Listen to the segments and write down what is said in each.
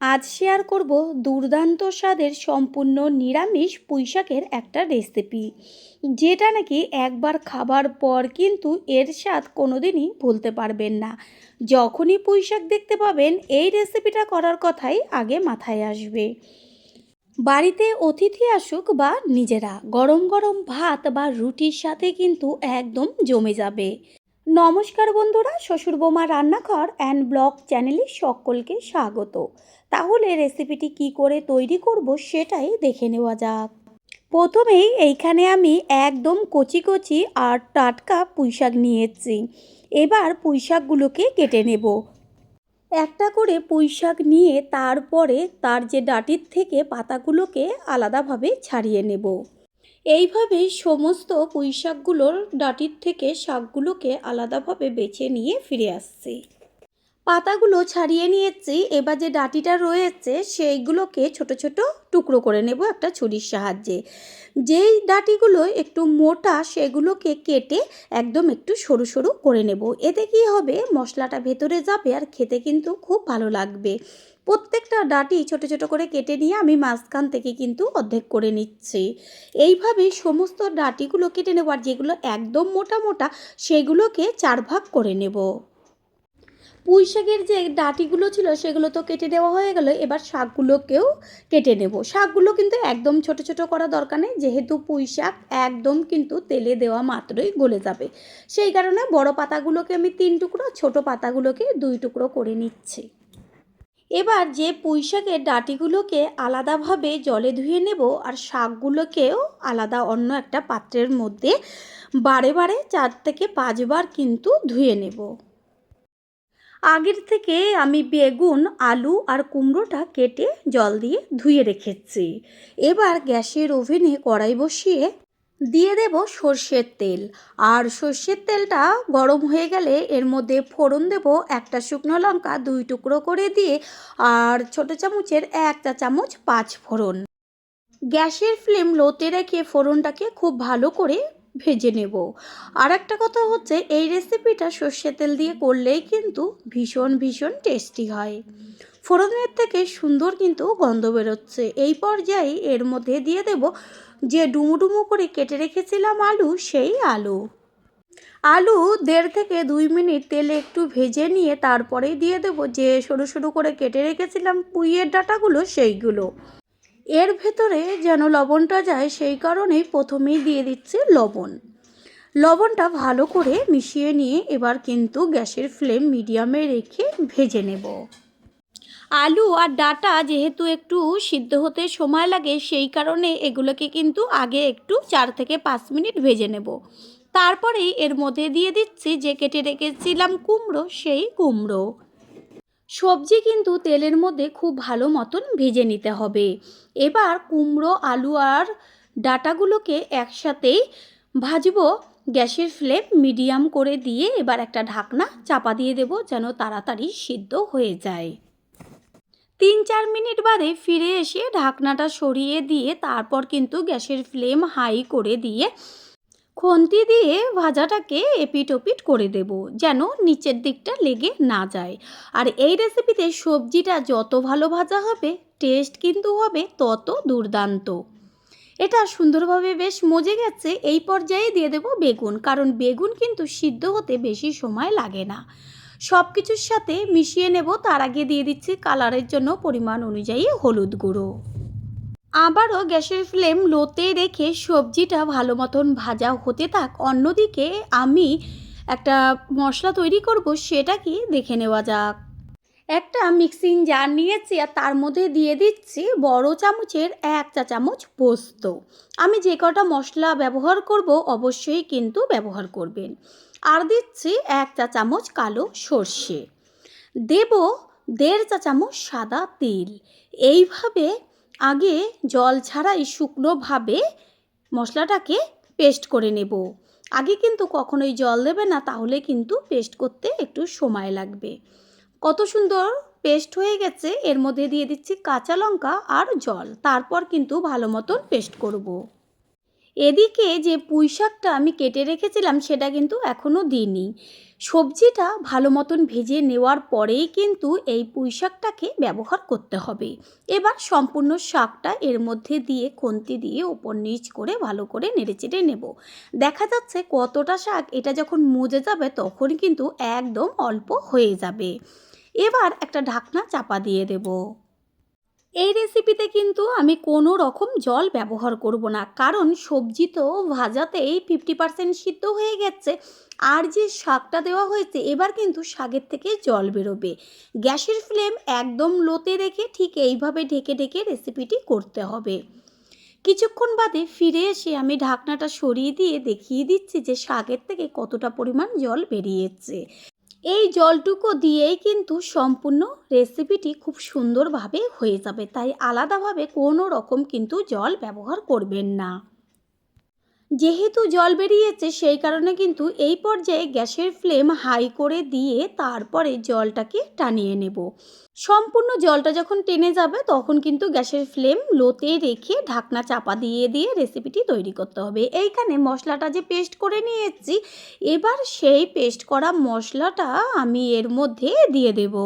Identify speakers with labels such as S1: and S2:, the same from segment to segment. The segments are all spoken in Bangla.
S1: আজ শেয়ার করব দুর্দান্ত স্বাদের সম্পূর্ণ নিরামিষ পুঁইশাকের একটা রেসিপি, যেটা নাকি একবার খাবার পর কিন্তু এর স্বাদ কোনোদিনই ভুলতে পারবেন না। যখনই পুঁইশাক দেখতে পাবেন এই রেসিপিটা করার কথাই আগে মাথায় আসবে। বাড়িতে অতিথি আসুক বা নিজেরা, গরম গরম ভাত বা রুটির সাথে কিন্তু একদম জমে যাবে। নমস্কার বন্ধুরা, শ্বশুর বৌমা রান্নাঘর অ্যান্ড ব্লগ চ্যানেলে সকলকে স্বাগত। তাহলে রেসিপিটি কি করে তৈরি করব সেটাই দেখে নেওয়া যাক। প্রথমেই এইখানে আমি একদম কচি কচি আর টাটকা পুঁইশাক নিয়েছি। এবার পুঁইশাকগুলোকে কেটে নেব। একটা করে পুঁইশাক নিয়ে তারপরে তার যে ডাঁটির থেকে পাতাগুলোকে আলাদাভাবে ছাড়িয়ে নেব। এইভাবে সমস্ত পুঁইশাকগুলোর ডাঁটির থেকে শাকগুলোকে আলাদাভাবে বেছে নিয়ে ফিরে আসছি। পাতাগুলো ছাড়িয়ে নিয়েছি। এবার যে ডাঁটিটা রয়েছে সেইগুলোকে ছোট ছোট টুকরো করে নেব একটা ছুরির সাহায্যে। যেই ডাঁটিগুলো একটু মোটা সেগুলোকে কেটে একদম একটু সরু সরু করে নেব। এতে কি হবে, মশলাটা ভেতরে যাবে আর খেতে কিন্তু খুব ভালো লাগবে। প্রত্যেকটা ডাঁটি ছোট ছোট করে কেটে নিয়ে আমি মাঝখান থেকে কিন্তু অর্ধেক করে নিচ্ছি। এইভাবে সমস্ত ডাঁটিগুলো কেটে নেব, আর যেগুলো একদম মোটা মোটা সেগুলোকে 4 ভাগ করে নেব। পুঁই শাকের যে ডাঁটিগুলো ছিল সেগুলো তো কেটে দেওয়া হয়ে গেল। এবার শাকগুলোকেও কেটে নেব। শাকগুলো কিন্তু একদম ছোট ছোট করা দরকার নেই, যেহেতু পুঁই শাক একদম কিন্তু তেলে দেওয়া মাত্রই গলে যাবে। সেই কারণে বড় পাতাগুলোকে আমি 3 টুকরো, ছোট পাতাগুলোকে 2 টুকরো করে নিচ্ছি। এবার যে পুঁই শাকের ডাঁটিগুলোকে আলাদাভাবে জলে ধুয়ে নেব, আর শাকগুলোকেও আলাদা অন্য একটা পাত্রের মধ্যে বারে বারে 4 থেকে 5 বার কিন্তু ধুয়ে নেব। আগের থেকে আমি বেগুন, আলু আর কুমড়োটা কেটে জল দিয়ে ধুয়ে রেখেছি। এবার গ্যাসের ওভেনে কড়াই বসিয়ে দিয়ে দেব সর্ষের তেল। আর সর্ষের তেলটা গরম হয়ে গেলে এর মধ্যে ফোড়ন দেব একটা শুকনো লঙ্কা 2 টুকরো করে দিয়ে, আর ছোট চামচের 1 চা চামচ 5 ফোড়ন। গ্যাসের ফ্লেম লোতে রেখে ফোড়নটাকে খুব ভালো করে ভেজে নেব। আর একটা কথা হচ্ছে, এই রেসিপিটা সর্ষের তেল দিয়ে করলেই কিন্তু ভীষণ ভীষণ টেস্টি হয়। ফোড়নের থেকে সুন্দর কিন্তু গন্ধ বেরোচ্ছে। এই পর্যায়ে এর মধ্যে দিয়ে দেব যে ডুমো ডুমো করে কেটে রেখেছিলাম আলু, সেই আলু 1.5 থেকে 2 মিনিট তেলে একটু ভেজে নিয়ে তারপরেই দিয়ে দেব যে সরু সরু করে কেটে রেখেছিলাম পুঁইয়ের ডাঁটাগুলো, সেইগুলো। এর ভেতরে যেন লবণটা যায় সেই কারণেই প্রথমেই দিয়ে দিচ্ছি লবণ। লবণটা ভালো করে মিশিয়ে নিয়ে এবার কিন্তু গ্যাসের ফ্লেম মিডিয়ামে রেখে ভেজে নেব। আলু আর ডাঁটা যেহেতু একটু সিদ্ধ হতে সময় লাগে, সেই কারণে এগুলোকে কিন্তু আগে একটু 4 থেকে 5 মিনিট ভেজে নেব। তারপরেই এর মধ্যে দিয়ে দিচ্ছি যে কেটে রেখেছিলাম কুমড়ো, সেই কুমড়ো। সবজি কিন্তু তেলের মধ্যে খুব ভালো মতন ভেজে নিতে হবে। এবার কুমড়ো, আলু আর ডাঁটাগুলোকে একসাথেই ভাজবো। গ্যাসের ফ্লেম মিডিয়াম করে দিয়ে এবার একটা ঢাকনা চাপা দিয়ে দেব, যেন তাড়াতাড়ি সিদ্ধ হয়ে যায়। 3-4 মিনিট বাদে ফিরে এসে ঢাকনাটা সরিয়ে দিয়ে তারপর কিন্তু গ্যাসের ফ্লেম হাই করে দিয়ে খুন্তি দিয়ে ভাজাটাকে এপিট ওপিট করে দেব, যেন নিচের দিকটা লেগে না যায়। আর এই রেসিপিতে সবজিটা যত ভালো ভাজা হবে টেস্ট কিন্তু হবে তত দুর্দান্ত। এটা সুন্দরভাবে বেশ মজে গেছে। এই পর্যায়ে দিয়ে দেব বেগুন, কারণ বেগুন কিন্তু সিদ্ধ হতে বেশি সময় লাগে না। সব কিছুর সাথে মিশিয়ে নেব। তার আগে দিয়ে দিচ্ছি কালারের জন্য পরিমাণ অনুযায়ী হলুদ গুঁড়ো। আবারও গ্যাসের ফ্লেম লোতে রেখে সবজিটা ভালো মতন ভাজা হতে থাক। অন্যদিকে আমি একটা মশলা তৈরি করব, সেটা কি দেখে নেওয়া যাক। একটা মিক্সিং জার নিয়েছি আর তার মধ্যে দিয়ে দিচ্ছি বড় চামচের 1 চা চামচ পোস্ত। আমি যে কটা মশলা ব্যবহার করব অবশ্যই কিন্তু ব্যবহার করবেন। আর দিচ্ছি 1 চা চামচ কালো সর্ষে, দেব 1.5 চা চামচ সাদা তেল। এইভাবে আগে জল ছাড়াই শুকনোভাবে মশলাটাকে পেস্ট করে নেব। আগে কিন্তু কখনোই জল দেবে না, তাহলে কিন্তু পেস্ট করতে একটু সময় লাগবে। কত সুন্দর পেস্ট হয়ে গেছে। এর মধ্যে দিয়ে দিচ্ছি কাঁচা লঙ্কা আর জল, তারপর কিন্তু ভালো মতন পেস্ট করব। এদিকে যে পুঁই শাকটা আমি কেটে রেখেছিলাম সেটা কিন্তু এখনও দিইনি। সবজিটা ভালো মতন ভেজে নেওয়ার পরেই কিন্তু এই পুঁই শাকটাকে ব্যবহার করতে হবে। এবার সম্পূর্ণ শাকটা এর মধ্যে দিয়ে খুন্তি দিয়ে ওপর নিচ করে ভালো করে নেড়েচেড়ে নেব। দেখা যাচ্ছে কতটা শাক এটা যখন মজে যাবে তখন কিন্তু একদম অল্প হয়ে যাবে। এবার একটা ঢাকনা চাপা দিয়ে দেব। এই রেসিপিতে কিন্তু আমি কোনো রকম জল ব্যবহার করব না, কারণ সবজি তো ভাজাতেই 50% সিদ্ধ হয়ে গেছে। আর যে শাকটা দেওয়া হয়েছে এবার কিন্তু শাকের থেকে জল বেরোবে। গ্যাসের ফ্লেম একদম লোতে রেখে ঠিক এইভাবে ঢেকে ঢেকে রেসিপিটি করতে হবে। কিছুক্ষণ বাদে ফিরে এসে আমি ঢাকনাটা সরিয়ে দিয়ে দেখিয়ে দিচ্ছি যে শাকের থেকে কতটা পরিমাণ জল বেরিয়েছে। এই জলটুকু দিয়েই কিন্তু সম্পূর্ণ রেসিপিটি খুব সুন্দরভাবে হয়ে যাবে, তাই আলাদাভাবে কোনো রকম কিন্তু জল ব্যবহার করবেন না। যেহেতু জল বেরিয়েছে সেই কারণে কিন্তু এই পর্যায়ে গ্যাসের ফ্লেম হাই করে দিয়ে তারপরে জলটাকে টানিয়ে নেব। সম্পূর্ণ জলটা যখন টেনে যাবে তখন কিন্তু গ্যাসের ফ্লেম লোতে রেখে ঢাকনা চাপা দিয়ে দিয়ে রেসিপিটি তৈরি করতে হবে। এইখানে মশলাটা যে পেস্ট করে নিয়েছি, এবার সেই পেস্ট করা মশলাটা আমি এর মধ্যে দিয়ে দেব।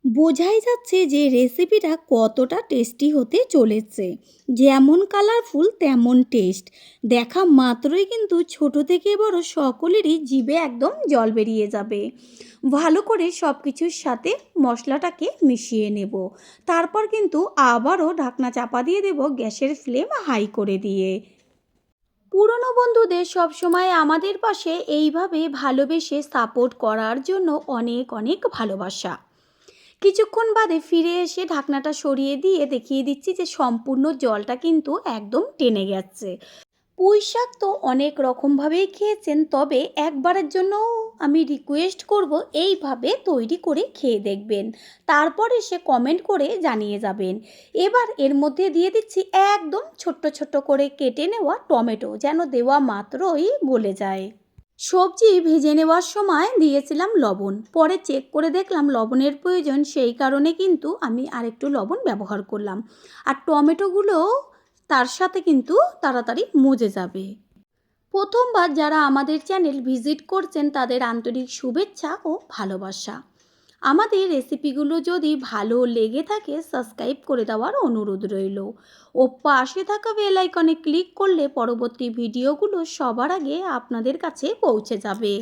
S1: বোঝাই যাচ্ছে যে রেসিপিটা কতটা টেস্টি হতে চলেছে। যেমন কালারফুল তেমন টেস্ট। দেখা মাত্রই কিন্তু ছোট থেকে বড় সকলেরই জিভে একদম জল বেরিয়ে যাবে। ভালো করে সব কিছুর সাথে মশলাটাকে মিশিয়ে নেব। তারপর কিন্তু আবারও ঢাকনা চাপা দিয়ে দেব গ্যাসের ফ্লেম হাই করে দিয়ে। পুরনো বন্ধুদের সবসময় আমাদের পাশে এইভাবে ভালোবেসে সাপোর্ট করার জন্য অনেক অনেক ভালোবাসা। কিছুক্ষণ বাদে ফিরে এসে ঢাকনাটা সরিয়ে দিয়ে দেখিয়ে দিচ্ছি যে সম্পূর্ণ জলটা কিন্তু একদম টেনে গেছে। পুঁই শাক তো অনেক রকমভাবেই খেয়েছেন, তবে একবারের জন্য আমি রিকোয়েস্ট করব এইভাবে তৈরি করে খেয়ে দেখবেন, তারপর এসে কমেন্ট করে জানিয়ে যাবেন। এবার এর মধ্যে দিয়ে দিচ্ছি একদম ছোট্ট ছোট্ট করে কেটে নেওয়া টমেটো, যেন দেওয়া মাত্রই গলে যায়। সবজি ভেজে নেওয়ার সময় দিয়েছিলাম লবণ, পরে চেক করে দেখলাম লবণের প্রয়োজন, সেই কারণে কিন্তু আমি আরেকটু লবণ ব্যবহার করলাম। আর টমেটোগুলো তার সাথে কিন্তু তাড়াতাড়ি মজে যাবে। প্রথমবার যারা আমাদের চ্যানেল ভিজিট করছেন তাদের আন্তরিক শুভেচ্ছা ও ভালোবাসা। আমাদের রেসিপিগুলো যদি ভালো লেগে থাকে সাবস্ক্রাইব করে দেওয়ার অনুরোধ রইল ও পাশে থাকা বেল আইকনে ক্লিক করলে পরবর্তী ভিডিওগুলো সবার আগে আপনাদের কাছে পৌঁছে যাবে।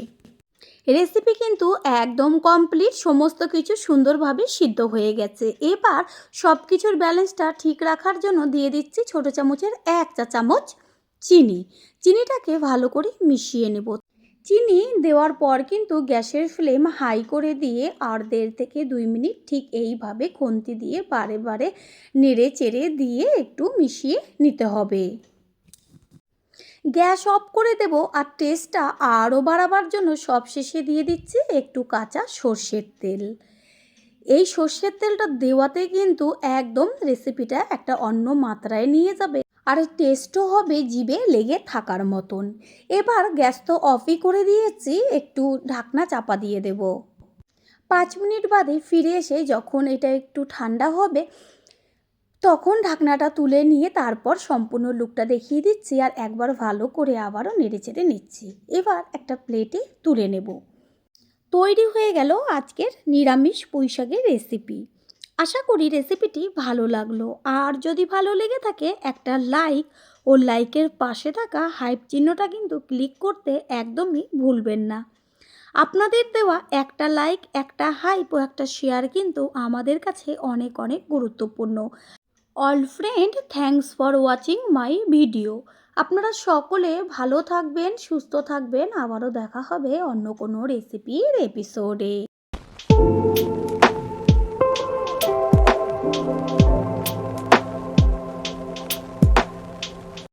S1: রেসিপি কিন্তু একদম কমপ্লিট, সমস্ত কিছু সুন্দরভাবে সিদ্ধ হয়ে গেছে। এবার সব কিছুর ব্যালেন্সটা ঠিক রাখার জন্য দিয়ে দিচ্ছি ছোটো চামচের 1 চা চামচ চিনি। চিনিটাকে ভালো করে মিশিয়ে নেব। চিনি দেওয়ার পর কিন্তু গ্যাসের ফ্লেম হাই করে দিয়ে আর 1.5 থেকে 2 মিনিট ঠিক এইভাবে খুন্তি দিয়ে বারে বারে নেড়ে চেড়ে দিয়ে একটু মিশিয়ে নিতে হবে। গ্যাস অফ করে দেব আর টেস্টটা আরও বাড়াবার জন্য সবশেষে দিয়ে দিচ্ছি একটু কাঁচা সর্ষের তেল। এই সর্ষের তেলটা দেওয়াতে কিন্তু একদম রেসিপিটা একটা অন্য মাত্রায় নিয়ে যাবে আর টেস্টও হবে জিভে লেগে থাকার মতন। এবার গ্যাস তো অফই করে দিয়েছি, একটু ঢাকনা চাপা দিয়ে দেব। 5 মিনিট বাদে ফিরে এসে যখন এটা একটু ঠান্ডা হবে তখন ঢাকনাটা তুলে নিয়ে তারপর সম্পূর্ণ লুকটা দেখিয়ে দিচ্ছি আর একবার ভালো করে আবারও নেড়েচেড়ে নিচ্ছি। এবার একটা প্লেটে তুলে নেব। তৈরি হয়ে গেল আজকের নিরামিষ পুঁই শাকের রেসিপি। আশা করি রেসিপিটি ভালো লাগলো, আর যদি ভালো লেগে থাকে একটা লাইক ও লাইকের পাশে থাকা হাইপ চিহ্নটা কিন্তু ক্লিক করতে একদমই ভুলবেন না। আপনাদের দেওয়া একটা লাইক, একটা হাইপ ও একটা শেয়ার কিন্তু আমাদের কাছে অনেক অনেক গুরুত্বপূর্ণ। All friend, thanks for watching my video. আপনারা সকলে ভালো থাকবেন, সুস্থ থাকবেন। আবারও দেখা হবে অন্য কোনো রেসিপির এপিসোডে।